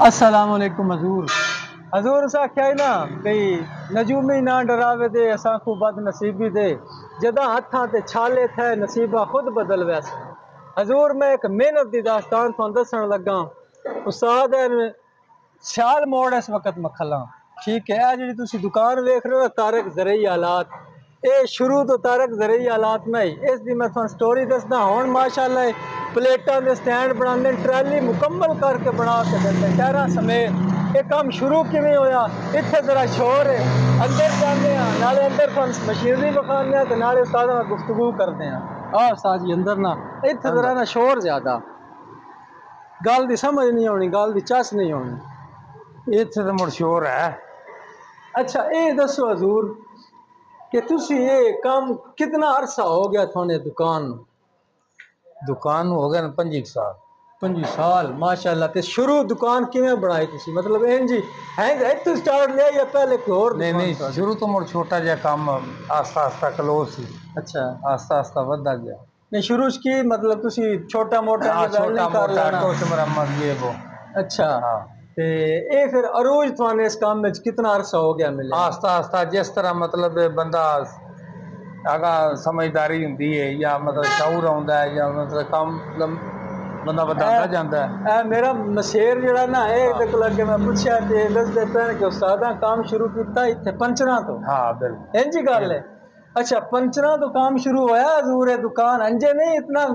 अस्सलाम वालेकुम हजूर। हजूर सा क्या है ना कई नजूमी ना डरावे दे असा को बद नसीबी दे जदा हथा ते छाले थे नसीबा खुद बदल वैस। हजूर मैं एक मेहनत दी दास्तान तुहानू दसन लगा। उस्ताद है शाल मोड़ इस वक्त मखला ठीक है। जी तुसी दुकान वेख रहे हो तारक ज़रई आलात ये शुरू तो तारक ज़रई आलात में ही इस दी मैं तुहानू स्टोरी दसदा हुण माशाअल्लाह प्लेटां दे स्टैंड बनांदे ट्राली मुकम्मल करके बना के देंदे टायरां समेत। ये काम शुरू किवें होया इत्थे जरा शोर है अंदर जाने नाले अंदर तुहानू मशीनरी विखाने ते नाले उस्ताद नाल गुफ्तगू करदे आ उस्ताद जी अंदर ना इत्थे जरा ना शोर ज्यादा गल दी समझ नहीं आनी गल दी चस नहीं आनी इत्थे तो मुड़ शोर है। अच्छा ये दसो हजूर कि तुसी ये काम कितना अरसा हो गया थोने दुकान दुकान हो गए 25 साल। 25 साल माशाअल्लाह। ते शुरू दुकान किवें बनाई तुसी मतलब इंज है इत्थों स्टार्ट लिया या पहले कोई और नहीं दुकान नहीं था? शुरू तो मुड़ छोटा जहा काम आस्ता आस्ता क्लोज सी अच्छा आस्ता आस्ता बढ़ता गया। नहीं शुरू च की मतलब तुसी छोटा मोटा हाँ छोटा वेल्डिंग कर मोटा लेना। टोच मरम्मत ये वो। अच्छा हाँ ते ये फिर अरोज थाने इस काम में कितना अरसा हो गया मिले? आस्ता आस्ता जिस तरह मतलब बंदा आगा समझदारी होंदी है या मतलब शऊर आउंदा है या मतलब काम बंदा बधांदा जांदा है। मेरा मशेर जड़ा ना हाँ ये अगे मैं पूछा ते दसदे पैन कि उस्तादा काम शुरू किया इत्थे पंचरा तो हाँ बिल्कुल इंज गल है। बिल्कुल। अच्छा पंचरा तो काम शुरू होया हजूर दुकान अंजे नहीं इतना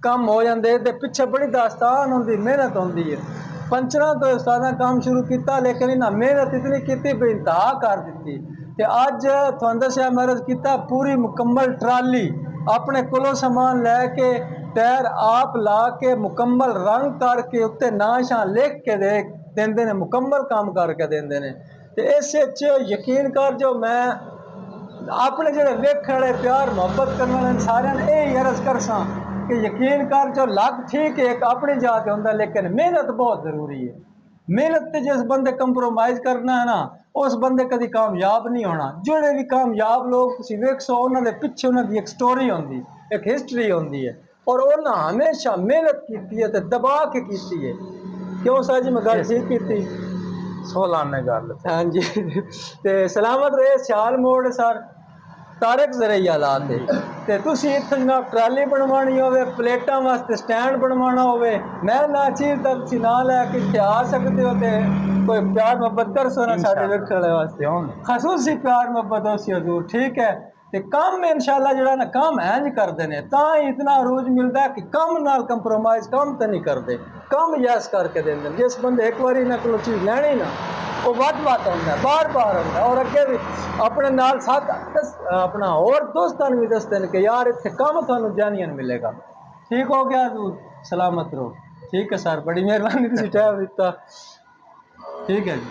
कम हो जाते ते पिछे बड़ी दास्तान होंदी मेहनत होंदी है। पंचरा तो उस्तादा काम शुरू किया लेकिन इन्हें मेहनत इतनी की भी इंतहा कर दी ते अज तुहानू दस्सिया मैरिज किया पूरी मुकम्मल ट्राली अपने कोलों समान लैके टायर आप ला के मुकम्मल रंग करके उत्ते नां शां लिख के देंदे ने मुकम्मल काम करके देंदे ने। ते इस यकीन कर जो मैं अपने जेह्ड़े वेखण वाले प्यार मुहब्बत करने वाले सारे ने यही अर्ज करसा कि यकीन कर जो लग ठीक है एक अपनी जात होंदा लेकिन मेहनत बहुत जरूरी है। मेहनत ते जिस बंदे कंप्रोमाइज करना है ना उस बंदे कभी कामयाब नहीं होना। जेड़े भी कामयाब लोग तुसीं वेखसो उन्हां दे पिछे उन्हां दी एक स्टोरी होंदी एक हिस्टरी होंदी है और उन्हां हमेशा मेहनत की है ते दबा के की है। क्यों सर जी मैं गल ठीक की? 16 ने गल हाँ जी ते सलामत रहे सियाल मोड़ सर तारक ज़रई आलात है जी ते तुसी इत्थे ना ट्राली बनवानी होवे प्लेटां वास्ते स्टैंड बनवाना होवे मैं ना चीज दा तुसी ना लैके इत्थे आ सकदे हो ते कोई प्यार मोहब्बत कर सो ना साडे इंशाअल्लाह वेखण वाले वास्ते क्यों नहीं। खसूसी प्यार मोहब्बत होसी हजूर ठीक है। ते काम इंशाअल्लाह जड़ा ना काम इंज करदे ने तां ही इतना अरूज मिलदा है कि कम नाल कंप्रोमाइज कम ते नहीं करदे कम यस करके देंदे ने। जिस बंदे एक बारी इन्हां कोलों चीज लैनी ना वो वध आंदा बार बार आंदा और अगे भी अपने नाल साथ अपना और दोस्तों भी दसते हैं कि यार इतने काम थानू जानियन मिलेगा। ठीक हो गया तू सलामत रहो। ठीक है सर बड़ी मेहरबानी तुसीं टाइम दिता। ठीक है जी।